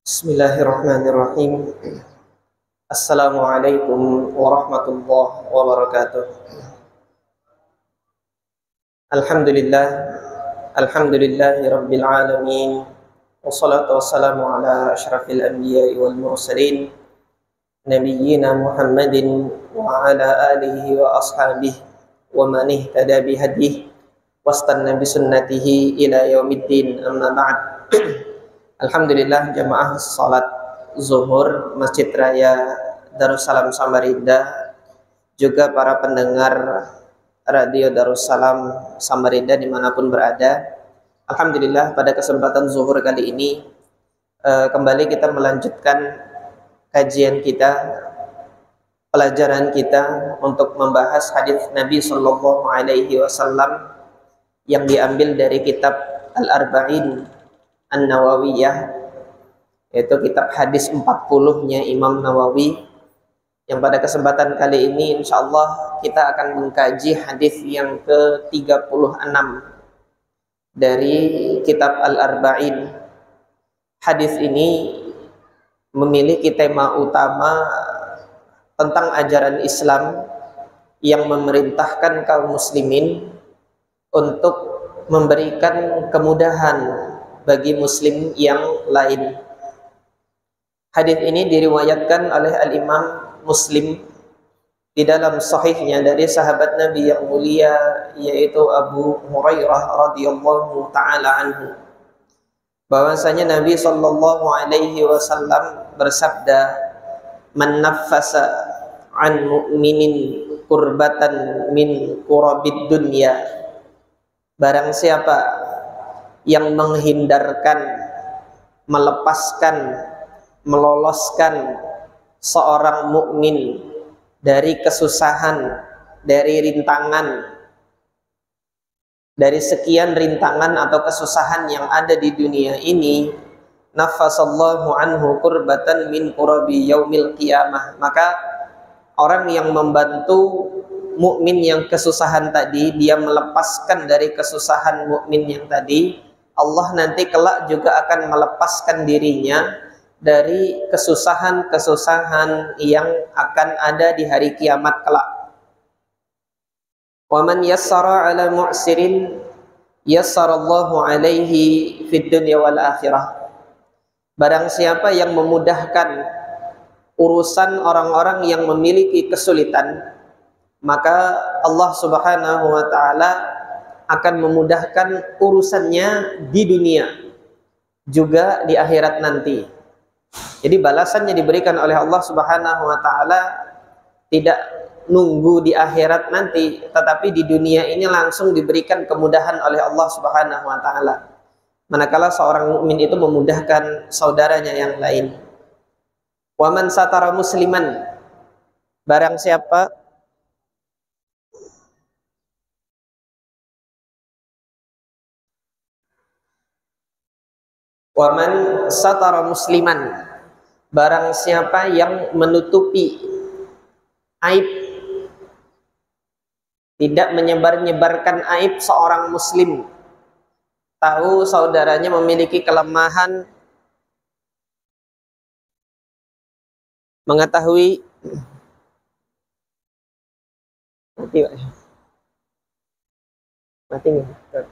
Bismillahirrahmanirrahim. Assalamualaikum warahmatullahi wabarakatuh. Alhamdulillah, alhamdulillahi rabbil alamin. Wassalatu wassalamu ala asyrafil anbiya'i wal mursalin nabiyyina Muhammadin wa ala alihi wa ashabihi wa man ihtada bihadihi wastanna bisunnatihi ila yaumiddin, amma ba'd. Alhamdulillah, jamaah salat zuhur Masjid Raya Darussalam Samarinda, juga para pendengar Radio Darussalam Samarinda dimanapun berada. Alhamdulillah, pada kesempatan zuhur kali ini kembali kita melanjutkan kajian kita, pelajaran kita untuk membahas hadis Nabi Shallallahu Alaihi Wasallam yang diambil dari kitab Al-Arba'in An-Nawawiyah, yaitu kitab hadis 40-nya Imam Nawawi, yang pada kesempatan kali ini insyaallah kita akan mengkaji hadis yang ke-36 dari kitab Al-Arba'in. Hadis ini memiliki tema utama tentang ajaran Islam yang memerintahkan kaum muslimin untuk memberikan kemudahan bagi muslim yang lain. Hadis ini diriwayatkan oleh Al-Imam Muslim di dalam sahihnya dari sahabat Nabi yang mulia, yaitu Abu Hurairah radhiyallahu taala anhu, bahwasanya Nabi sallallahu alaihi wasallam bersabda, "Man naffasa an mu'minin kurbatan min kurabid dunya." Barang siapa yang menghindarkan, melepaskan, meloloskan seorang mukmin dari kesusahan, dari rintangan, dari sekian rintangan atau kesusahan yang ada di dunia ini, nafasallahu anhu kurbatan min kurabi yaumil qiyamah, maka orang yang membantu mukmin yang kesusahan tadi, dia melepaskan dari kesusahan mukmin yang tadi, Allah nanti kelak juga akan melepaskan dirinya dari kesusahan-kesusahan yang akan ada di hari kiamat kelak. Wa man yassara 'ala mu'sirin yassarallahu 'alaihi fid dunya wal akhirah. Barang siapa yang memudahkan urusan orang-orang yang memiliki kesulitan, maka Allah Subhanahu wa taala akan memudahkan urusannya di dunia juga di akhirat nanti. Jadi balasannya diberikan oleh Allah Subhanahu wa taala tidak nunggu di akhirat nanti, tetapi di dunia ini langsung diberikan kemudahan oleh Allah Subhanahu wa taala. Manakala seorang mukmin itu memudahkan saudaranya yang lain. Wa man satara musliman, barang siapa waman satara musliman, barang siapa yang menutupi aib, tidak menyebar-nyebarkan aib seorang muslim, tahu saudaranya memiliki kelemahan, mengetahui mati nggak?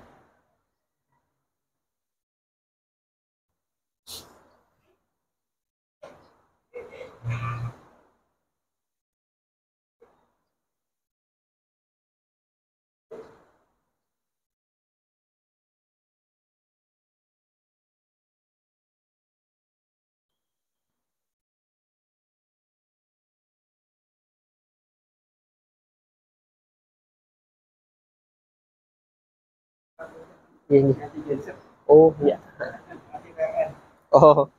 Ini. Oh ya. Oh.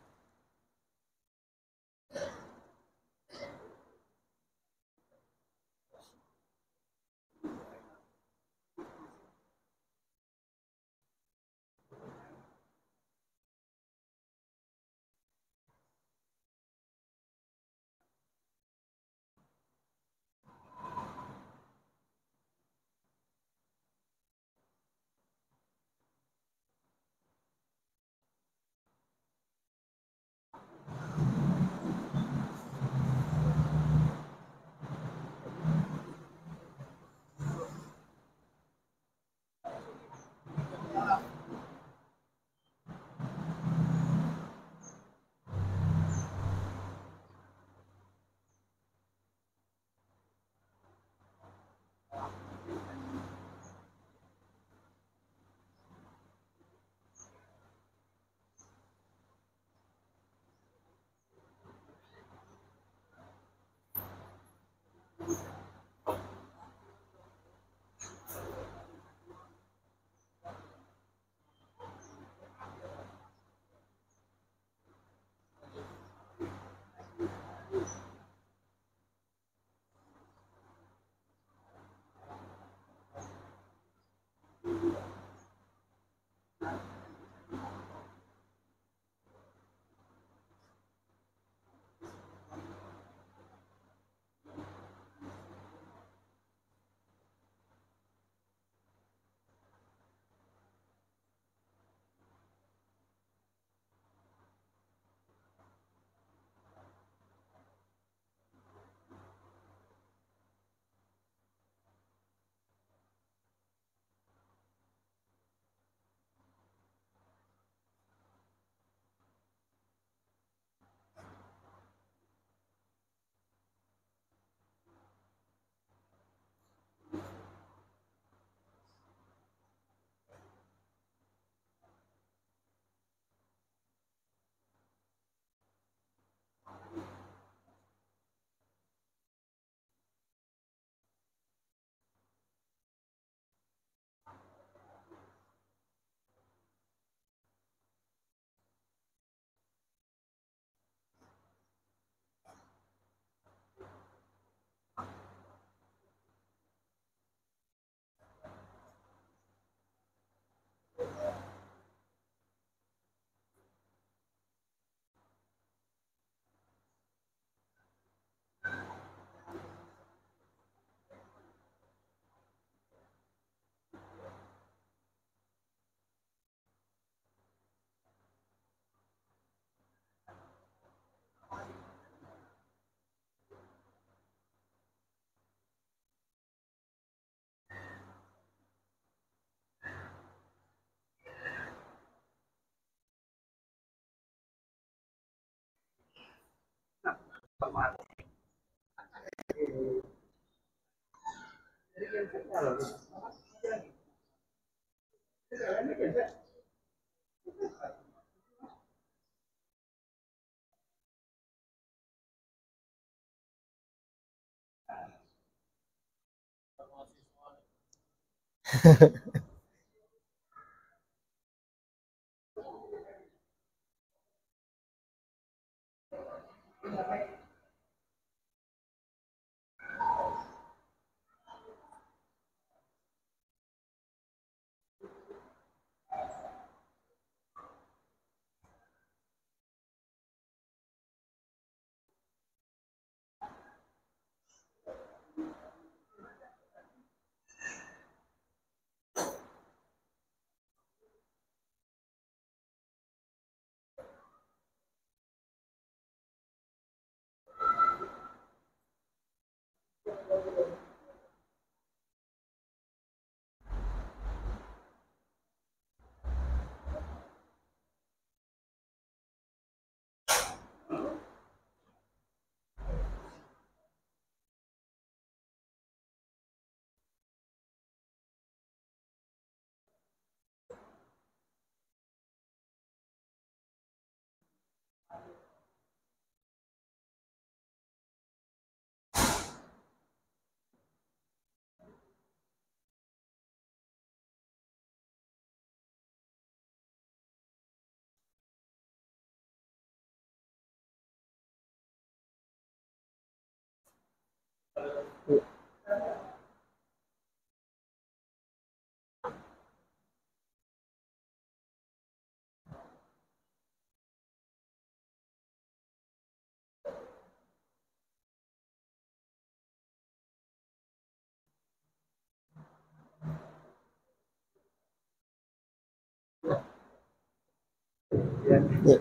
Ya.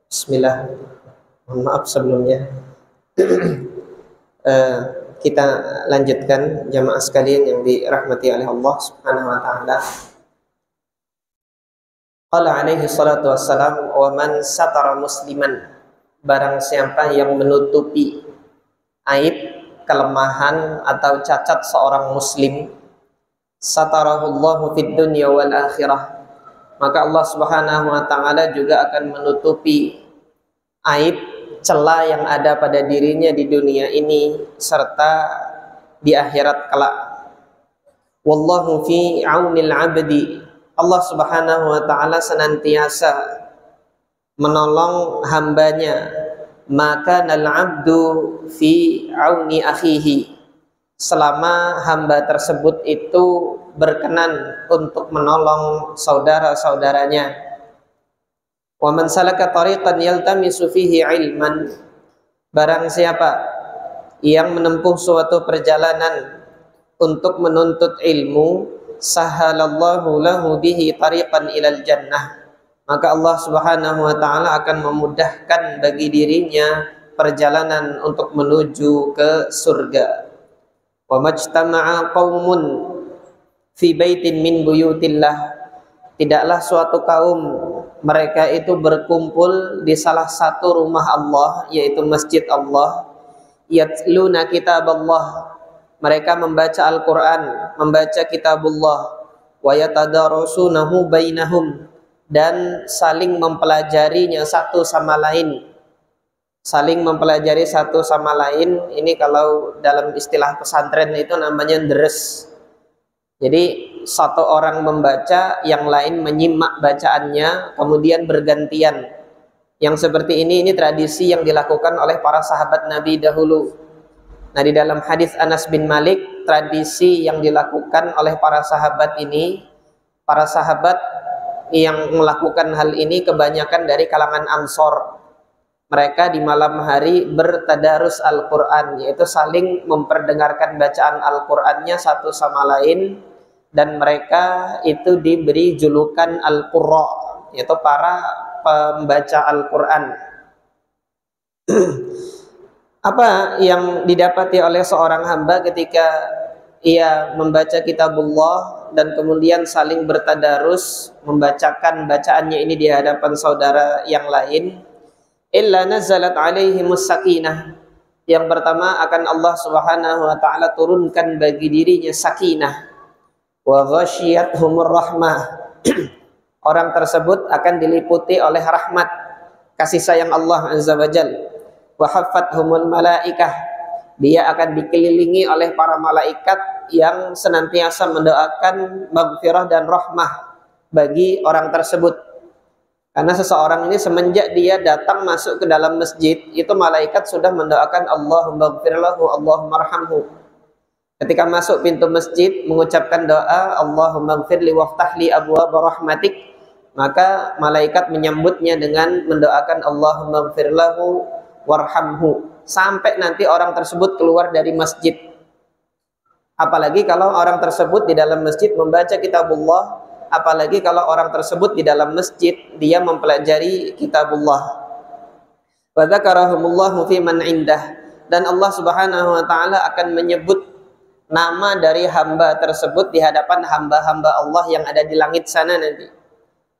Bismillah. Mohon maaf sebelumnya. Kita lanjutkan jamaah sekalian yang dirahmati oleh Allah Subhanahu wa taala. Qala alaihi salatu wassalam, wa man satara musliman, barang siapa yang menutupi aib, kelemahan atau cacat seorang muslim, satarahullahu fid dunya wal akhirah, maka Allah Subhanahu wa taala juga akan menutupi aib, celah yang ada pada dirinya di dunia ini serta di akhirat kelak. Wallahu fi aunil abdi, Allah Subhanahu wa taala senantiasa menolong hambanya. Maka nal abdu fi auni akhihi, selama hamba tersebut itu berkenan untuk menolong saudara-saudaranya. Wa man salaka tariqan yaltamisu fihi ilman, barang siapa yang menempuh suatu perjalanan untuk menuntut ilmu, sahalallahu lahu bihi tariqan ilal jannah, maka Allah Subhanahu wa taala akan memudahkan bagi dirinya perjalanan untuk menuju ke surga. Wa majtama'a qaumun fi baitin min buyutillah, tidaklah suatu kaum mereka itu berkumpul di salah satu rumah Allah, yaitu masjid Allah, yatluna kitaballah, mereka membaca Al-Quran, membaca kitabullah, wa yatadarasunahu bainahum, dan saling mempelajarinya satu sama lain. Saling mempelajari satu sama lain, ini kalau dalam istilah pesantren itu namanya deres. Jadi satu orang membaca, yang lain menyimak bacaannya, kemudian bergantian. Yang seperti ini tradisi yang dilakukan oleh para sahabat Nabi dahulu. Nah, di dalam hadis Anas bin Malik, tradisi yang dilakukan oleh para sahabat ini, para sahabat yang melakukan hal ini kebanyakan dari kalangan Ansor. Mereka di malam hari bertadarus Al-Quran, yaitu saling memperdengarkan bacaan Al-Qurannya satu sama lain, dan mereka itu diberi julukan Al-Qurra, yaitu para pembaca Al-Quran. Apa yang didapati oleh seorang hamba ketika ia membaca kitabullah dan kemudian saling bertadarus membacakan bacaannya ini di hadapan saudara yang lain? illa nazalat alaihimus sakinah. Yang pertama akan Allah Subhanahu wa taala turunkan bagi dirinya sakinah. Wa ghasyiyatuhumur rahmah. Orang tersebut akan diliputi oleh rahmat, kasih sayang Allah Azza wa Jalla. Wa haffathumul malaikah. Dia akan dikelilingi oleh para malaikat yang senantiasa mendoakan maghfirah dan rahmah bagi orang tersebut. Karena seseorang ini semenjak dia datang masuk ke dalam masjid, itu malaikat sudah mendoakan Allahumma ighfir lahu, Allahumma arhamhu. Ketika masuk pintu masjid mengucapkan doa Allahumma ighfirli waftahli abwaab rahmatik, maka malaikat menyambutnya dengan mendoakan Allahumma ighfir lahu warhamhu, sampai nanti orang tersebut keluar dari masjid. Apalagi kalau orang tersebut di dalam masjid membaca kitabullah, apalagi kalau orang tersebut di dalam masjid dia mempelajari kitabullah. Wa dzakarahumullahu fi man indah, dan Allah Subhanahu wa taala akan menyebut nama dari hamba tersebut di hadapan hamba-hamba Allah yang ada di langit sana nanti,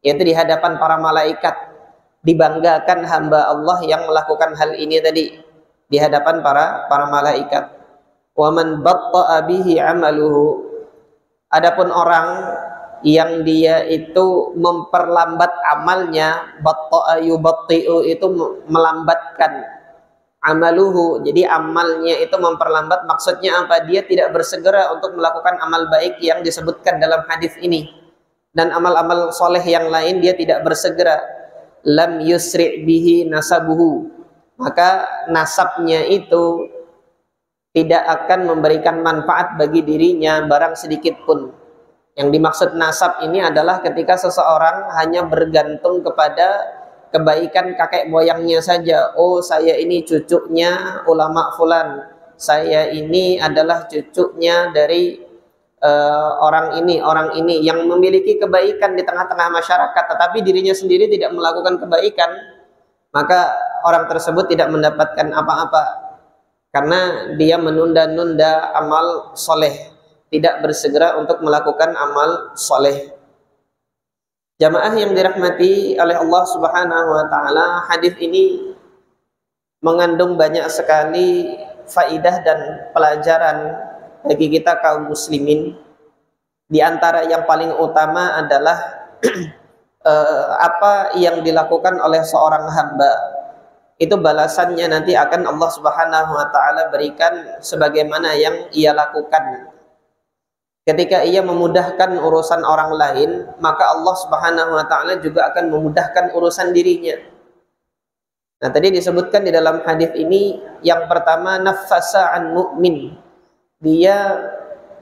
yaitu di hadapan para malaikat. Dibanggakan hamba Allah yang melakukan hal ini tadi di hadapan para malaikat. Wa man batta'a bihi 'amaluhu, adapun orang yang dia itu memperlambat amalnya, batta'a yubatti'u itu melambatkan, amaluhu, jadi amalnya itu memperlambat, maksudnya apa? Dia tidak bersegera untuk melakukan amal baik yang disebutkan dalam hadis ini, dan amal-amal soleh yang lain dia tidak bersegera. Lam yusri' bihi nasabuhu, maka nasabnya itu tidak akan memberikan manfaat bagi dirinya barang sedikit pun. Yang dimaksud nasab ini adalah ketika seseorang hanya bergantung kepada kebaikan kakek moyangnya saja. Oh, saya ini cucunya ulama fulan, saya ini adalah cucunya dari orang ini yang memiliki kebaikan di tengah-tengah masyarakat, tetapi dirinya sendiri tidak melakukan kebaikan, maka orang tersebut tidak mendapatkan apa-apa karena dia menunda-nunda amal soleh, tidak bersegera untuk melakukan amal soleh. Jamaah yang dirahmati oleh Allah Subhanahu wa taala, hadis ini mengandung banyak sekali faidah dan pelajaran bagi kita kaum muslimin. Di antara yang paling utama adalah apa yang dilakukan oleh seorang hamba itu balasannya nanti akan Allah Subhanahu wa taala berikan sebagaimana yang ia lakukan. Ketika ia memudahkan urusan orang lain, maka Allah Subhanahu wa taala juga akan memudahkan urusan dirinya. Nah, tadi disebutkan di dalam hadis ini, yang pertama nafasa an mu'min, dia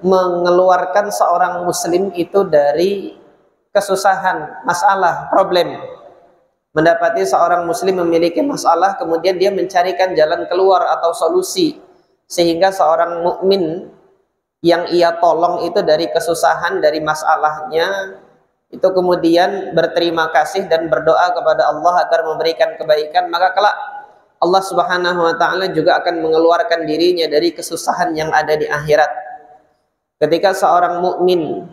mengeluarkan seorang muslim itu dari kesusahan, masalah, problem. Mendapati seorang muslim memiliki masalah, kemudian dia mencarikan jalan keluar atau solusi, sehingga seorang mukmin yang ia tolong itu dari kesusahan, dari masalahnya, itu kemudian berterima kasih dan berdoa kepada Allah agar memberikan kebaikan, maka kelak Allah Subhanahu wa taala juga akan mengeluarkan dirinya dari kesusahan yang ada di akhirat. Ketika seorang mukmin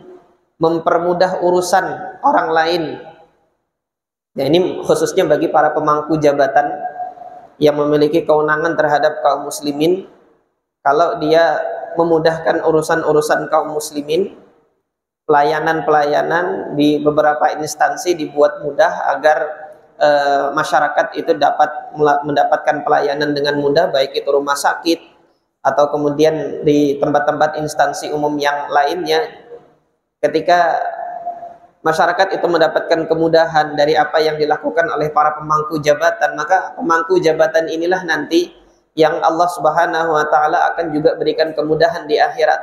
mempermudah urusan orang lain, ya ini khususnya bagi para pemangku jabatan yang memiliki kewenangan terhadap kaum muslimin, kalau dia memudahkan urusan-urusan kaum muslimin, pelayanan-pelayanan di beberapa instansi dibuat mudah agar masyarakat itu dapat mendapatkan pelayanan dengan mudah, baik itu rumah sakit atau kemudian di tempat-tempat instansi umum yang lainnya. Ketika masyarakat itu mendapatkan kemudahan dari apa yang dilakukan oleh para pemangku jabatan, maka pemangku jabatan inilah nanti yang Allah Subhanahu wa taala akan juga berikan kemudahan di akhirat.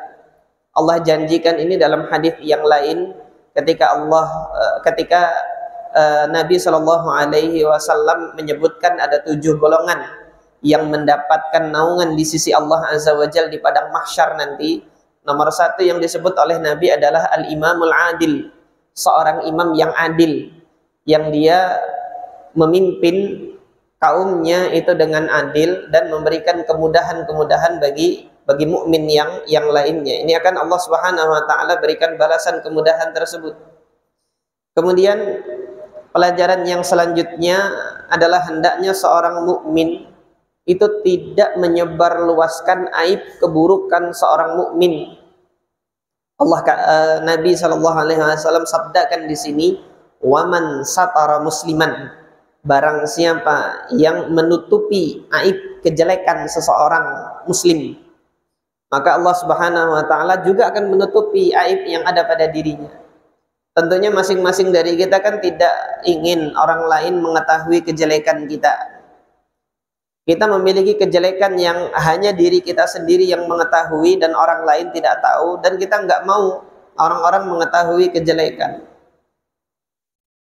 Allah janjikan ini dalam hadis yang lain, ketika Nabi Shallallahu Alaihi Wasallam menyebutkan ada 7 golongan yang mendapatkan naungan di sisi Allah Azza wa Jalla di padang mahsyar nanti. Nomor 1 yang disebut oleh Nabi adalah al-imamul adil, seorang imam yang adil, yang dia memimpin kaumnya itu dengan adil dan memberikan kemudahan-kemudahan bagi mukmin yang lainnya. Ini akan Allah Subhanahu wa taala berikan balasan kemudahan tersebut. Kemudian pelajaran yang selanjutnya adalah hendaknya seorang mukmin itu tidak menyebarluaskan aib keburukan seorang mukmin. Nabi SAW sabdakan di sini, waman satara musliman, barang siapa yang menutupi aib kejelekan seseorang muslim, maka Allah Subhanahu wa taala juga akan menutupi aib yang ada pada dirinya. Tentunya masing-masing dari kita kan tidak ingin orang lain mengetahui kejelekan kita. Kita memiliki kejelekan yang hanya diri kita sendiri yang mengetahui dan orang lain tidak tahu, dan kita nggak mau orang-orang mengetahui kejelekan.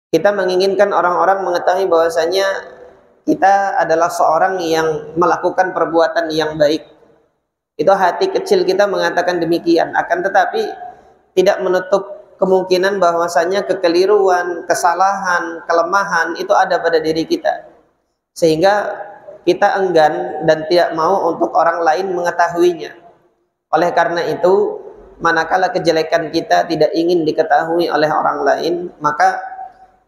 Kita menginginkan orang-orang mengetahui bahwasanya kita adalah seorang yang melakukan perbuatan yang baik. Itu hati kecil kita mengatakan demikian. Akan tetapi tidak menutup kemungkinan bahwasanya kekeliruan, kesalahan, kelemahan itu ada pada diri kita, sehingga kita enggan dan tidak mau untuk orang lain mengetahuinya. Oleh karena itu, manakala kejelekan kita tidak ingin diketahui oleh orang lain, maka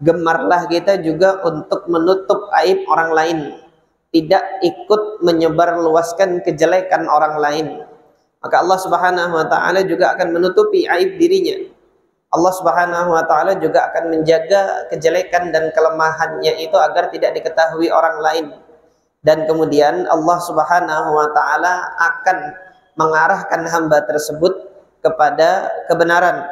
gemarlah kita juga untuk menutup aib orang lain, tidak ikut menyebarluaskan kejelekan orang lain. Maka Allah Subhanahu wa taala juga akan menutupi aib dirinya. Allah Subhanahu wa taala juga akan menjaga kejelekan dan kelemahannya itu agar tidak diketahui orang lain. Dan kemudian Allah Subhanahu wa taala akan mengarahkan hamba tersebut kepada kebenaran.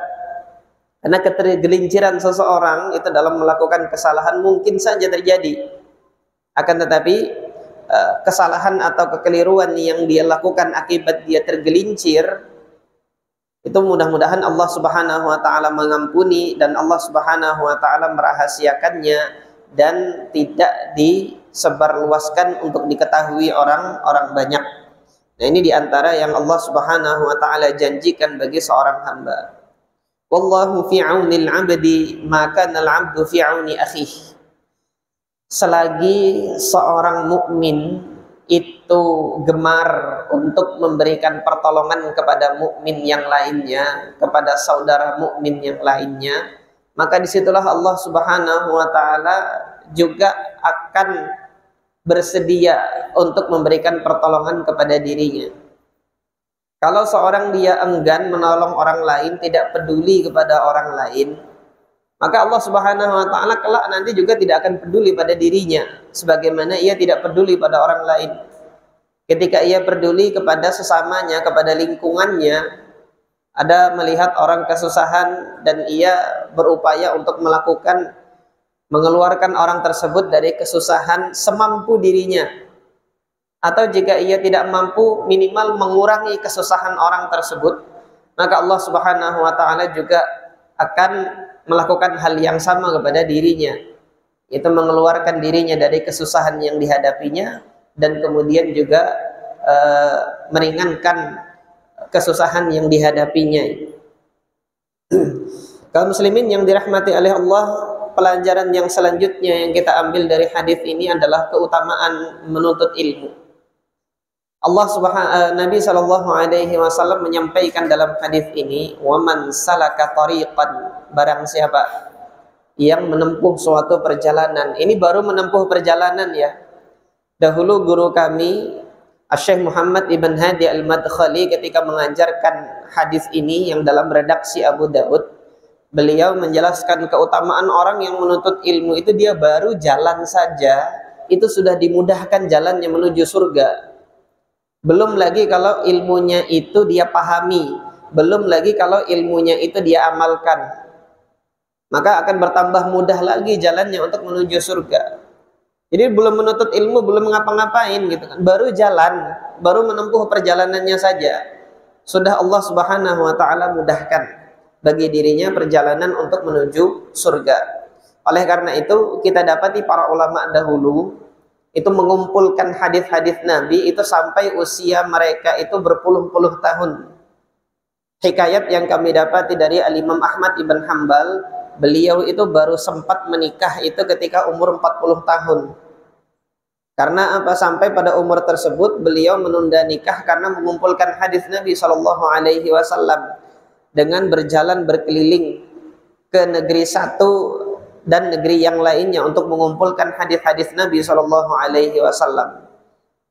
Karena ketergelinciran seseorang itu dalam melakukan kesalahan mungkin saja terjadi. Akan tetapi kesalahan atau kekeliruan yang dia lakukan akibat dia tergelincir, itu mudah-mudahan Allah Subhanahu wa taala mengampuni dan Allah Subhanahu wa taala merahasiakannya dan tidak disebarluaskan untuk diketahui orang-orang banyak. Nah, ini diantara yang Allah Subhanahu wa taala janjikan bagi seorang hamba. Wallahu fi 'aunil 'abdi ma kana al-'abdu fi 'auni akhihi. Selagi seorang mukmin itu gemar untuk memberikan pertolongan kepada mukmin yang lainnya, kepada saudara mukmin yang lainnya, maka disitulah Allah Subhanahu wa taala juga akan bersedia untuk memberikan pertolongan kepada dirinya. Kalau seorang dia enggan menolong orang lain, tidak peduli kepada orang lain, maka Allah Subhanahu wa taala kelak nanti juga tidak akan peduli pada dirinya, sebagaimana ia tidak peduli pada orang lain. Ketika ia peduli kepada sesamanya, kepada lingkungannya, ada melihat orang kesusahan dan ia berupaya untuk mengeluarkan orang tersebut dari kesusahan semampu dirinya. Atau jika ia tidak mampu, minimal mengurangi kesusahan orang tersebut, maka Allah Subhanahu wa taala juga akan melakukan hal yang sama kepada dirinya, itu mengeluarkan dirinya dari kesusahan yang dihadapinya dan kemudian juga meringankan kesusahan yang dihadapinya. Kaum muslimin yang dirahmati oleh Allah, pelajaran yang selanjutnya yang kita ambil dari hadis ini adalah keutamaan menuntut ilmu. Nabi SAW menyampaikan dalam hadis ini, waman salaka tariqan, barang siapa yang menempuh suatu perjalanan. Ini baru menempuh perjalanan ya. Dahulu guru kami Syekh Muhammad Ibn Hadi Al-Madkhali ketika mengajarkan hadis ini yang dalam redaksi Abu Daud, beliau menjelaskan keutamaan orang yang menuntut ilmu itu dia baru jalan saja itu sudah dimudahkan jalannya menuju surga. Belum lagi kalau ilmunya itu dia pahami, belum lagi kalau ilmunya itu dia amalkan, maka akan bertambah mudah lagi jalannya untuk menuju surga. Jadi belum menuntut ilmu, belum ngapa-ngapain gitu kan, baru jalan, baru menempuh perjalanannya saja, sudah Allah Subhanahu wa taala mudahkan bagi dirinya perjalanan untuk menuju surga. Oleh karena itu kita dapati para ulama dahulu itu mengumpulkan hadis-hadis Nabi itu sampai usia mereka itu berpuluh-puluh tahun. Hikayat yang kami dapati dari Al-Imam Ahmad Ibn Hanbal, beliau itu baru sempat menikah itu ketika umur 40 tahun. Karena apa? Sampai pada umur tersebut beliau menunda nikah karena mengumpulkan hadis Nabi SAW dengan berjalan berkeliling ke negeri satu dan negeri yang lainnya untuk mengumpulkan hadis-hadis Nabi Shallallahu Alaihi Wasallam.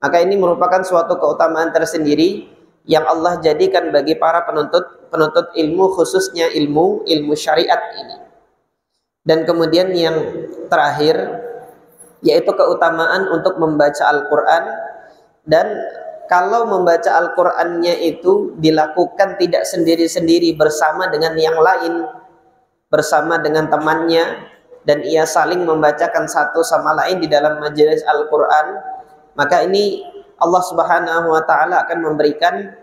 Maka ini merupakan suatu keutamaan tersendiri yang Allah jadikan bagi para penuntut ilmu, khususnya ilmu syariat ini. Dan kemudian yang terakhir yaitu keutamaan untuk membaca Al-Quran. Dan kalau membaca Al-Qurannya itu dilakukan tidak sendiri-sendiri, bersama dengan yang lain, bersama dengan temannya, dan ia saling membacakan satu sama lain di dalam majelis Al-Quran, maka ini Allah Subhanahu wa Ta'ala akan memberikan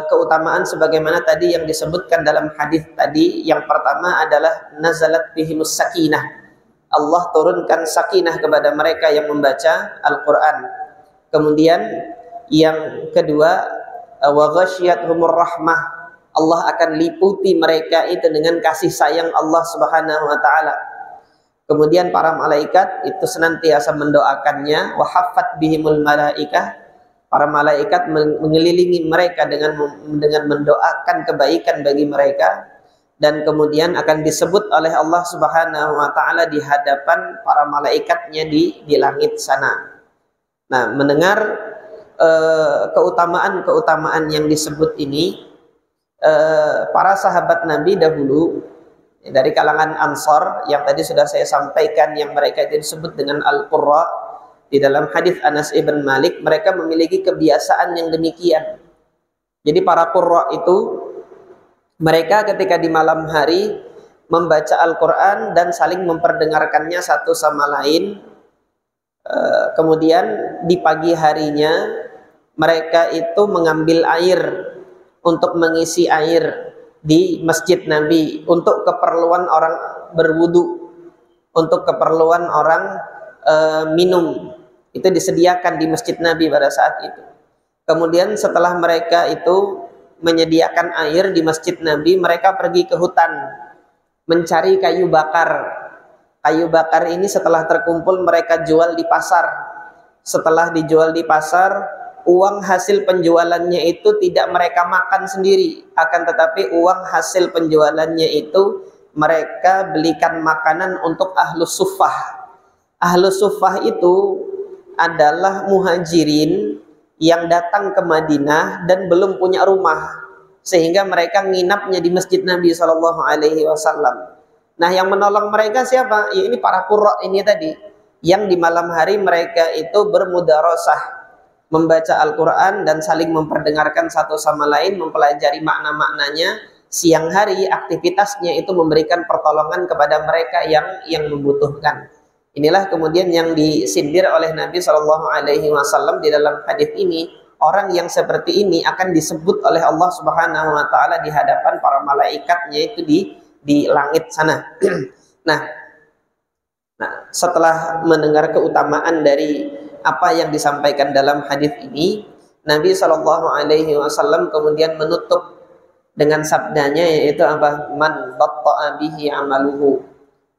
keutamaan sebagaimana tadi yang disebutkan dalam hadis tadi. Yang pertama adalah nazalat bihimus sakinah, Allah turunkan sakinah kepada mereka yang membaca Al-Quran. Kemudian yang kedua, wa ghasyiyatuhumur rahmah, Allah akan liputi mereka itu dengan kasih sayang Allah Subhanahu wa Ta'ala. Kemudian para malaikat itu senantiasa mendoakannya, wa haffat bihimul malaikah, para malaikat mengelilingi mereka dengan mendoakan kebaikan bagi mereka. Dan kemudian akan disebut oleh Allah Subhanahu wa Ta'ala di hadapan para malaikatnya di langit sana. Nah, mendengar keutamaan yang disebut ini, para sahabat Nabi dahulu dari kalangan Ansor yang tadi sudah saya sampaikan, yang mereka itu disebut dengan Al-Qurra, di dalam hadis Anas ibn Malik, mereka memiliki kebiasaan yang demikian. Jadi para Qurra itu, mereka ketika di malam hari membaca Al-Quran dan saling memperdengarkannya satu sama lain. Kemudian di pagi harinya mereka itu mengambil air untuk mengisi air di masjid Nabi untuk keperluan orang berwudu, untuk keperluan orang minum. Itu disediakan di masjid Nabi pada saat itu. Kemudian setelah mereka itu menyediakan air di masjid Nabi, mereka pergi ke hutan mencari kayu bakar. Kayu bakar ini setelah terkumpul mereka jual di pasar. Setelah dijual di pasar, uang hasil penjualannya itu tidak mereka makan sendiri, akan tetapi uang hasil penjualannya itu mereka belikan makanan untuk ahlus suffah. Ahlus suffah itu adalah muhajirin yang datang ke Madinah dan belum punya rumah, sehingga mereka nginapnya di masjid Nabi Shallallahu Alaihi Wasallam. Nah, yang menolong mereka siapa? Ya, ini para qurra ini tadi, yang di malam hari mereka itu bermudarasah, membaca Al-Quran dan saling memperdengarkan satu sama lain, mempelajari makna-maknanya. Siang hari aktivitasnya itu memberikan pertolongan kepada mereka yang membutuhkan. Inilah kemudian yang disindir oleh Nabi Shallallahu Alaihi Wasallam di dalam hadis ini. Orang yang seperti ini akan disebut oleh Allah Subhanahu Wa Taala di hadapan para malaikatnya itu di langit sana. Nah, setelah mendengar keutamaan dari apa yang disampaikan dalam hadis ini, Nabi Shallallahu Alaihi Wasallam kemudian menutup dengan sabdanya, yaitu apa? Man batta'a bihi amaluhu.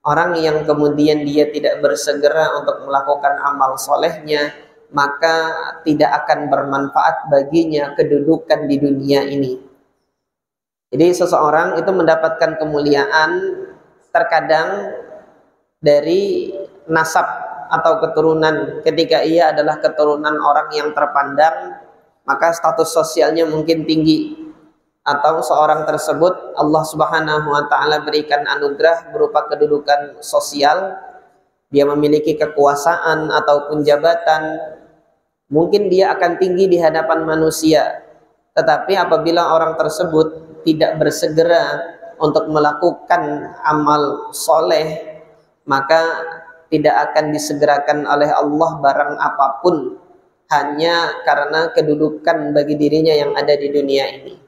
Orang yang kemudian dia tidak bersegera untuk melakukan amal solehnya, maka tidak akan bermanfaat baginya kedudukan di dunia ini. Jadi seseorang itu mendapatkan kemuliaan terkadang dari nasab atau keturunan. Ketika ia adalah keturunan orang yang terpandang, maka status sosialnya mungkin tinggi. Atau seorang tersebut Allah Subhanahu wa Ta'ala berikan anugerah berupa kedudukan sosial, dia memiliki kekuasaan ataupun jabatan, mungkin dia akan tinggi di hadapan manusia. Tetapi apabila orang tersebut tidak bersegera untuk melakukan amal soleh, maka tidak akan disegerakan oleh Allah barang apapun, hanya karena kedudukan bagi dirinya yang ada di dunia ini.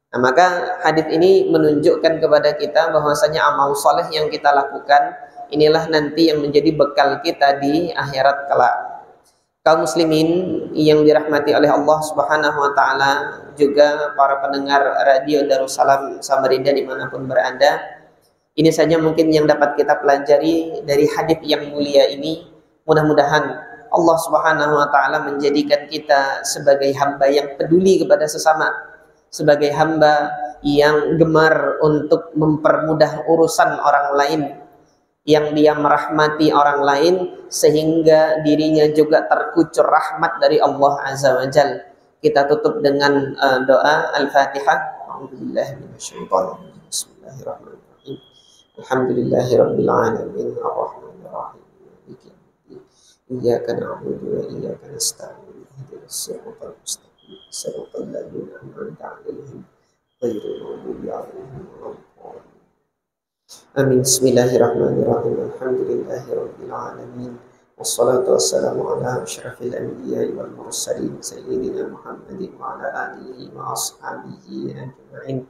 Nah, maka hadis ini menunjukkan kepada kita bahwasanya amal soleh yang kita lakukan inilah nanti yang menjadi bekal kita di akhirat kelak. Kaum muslimin yang dirahmati oleh Allah Subhanahu wa Ta'ala, juga para pendengar radio Darussalam Samarinda dimanapun berada, ini saja mungkin yang dapat kita pelajari dari hadis yang mulia ini. Mudah-mudahan Allah Subhanahu wa Ta'ala menjadikan kita sebagai hamba yang peduli kepada sesama, sebagai hamba yang gemar untuk mempermudah urusan orang lain, yang dia merahmati orang lain sehingga dirinya juga terkucur rahmat dari Allah Azza wa Jalla. Kita tutup dengan doa Al-Fatihah. Bismillahirrahmanirrahim. Alhamdulillahirabbil alamin arrahmanir rahim. Iyyaka na'budu wa iyyaka nasta'in. Ihdinas siratal mustaqim. Siratal ladzina an'amta 'alaihim ghairil maghdubi 'alaihim waladdallin. Amin. Bismillahirrahmanirrahim. Alhamdulillahirabbil alamin. Wassalatu wassalamu ala asyrafil anbiya'i wal mursalin sayyidina Muhammadin wa ala alihi wa ashabihi ajma'in.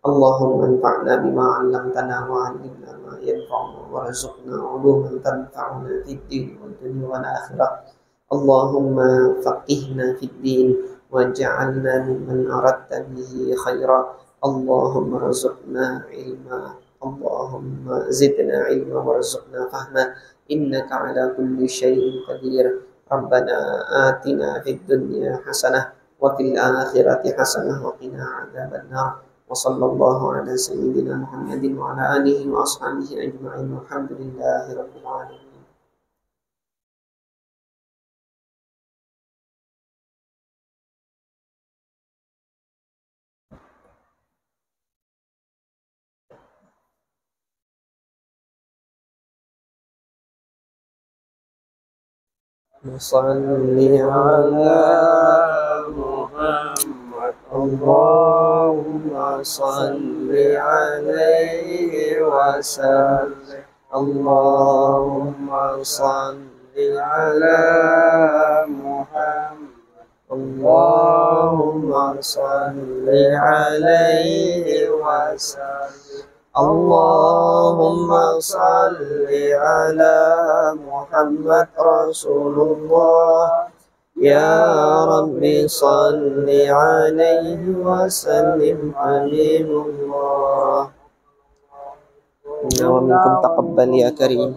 Allahumma anfa'na bima 'allamtana wa 'allimna ma yanfa'una warzuqna 'uluman tanfa'una fid din wad dunya wal akhirah. Allahumma faqihna fid din waj'alna mimman aradta bihi khaira. Allahumma rzuqna ilma. Allahumma zidna ilma warzuqna fahma. Innaka 'ala kulli syai'in qadir. Rabbana atina fid dunya hasanah wa fil akhirati hasanah wa qina 'adzabannar. Wa sallallahu ala sayyidina Muhammadin wa ala alihi wa ashabihi ajma'in. Walhamdulillahi rabbil alamin. Salli ala Muhammad. Allahumma salli alaihi wa sallim. Allahumma salli ala Muhammad. Allahumma salli alaihi wa sallim. Allahumma salli ala Muhammad Rasulullah. Ya Rabbi salli alaihi wa sallim Habibullah. Wa minkum taqabbal ya karim.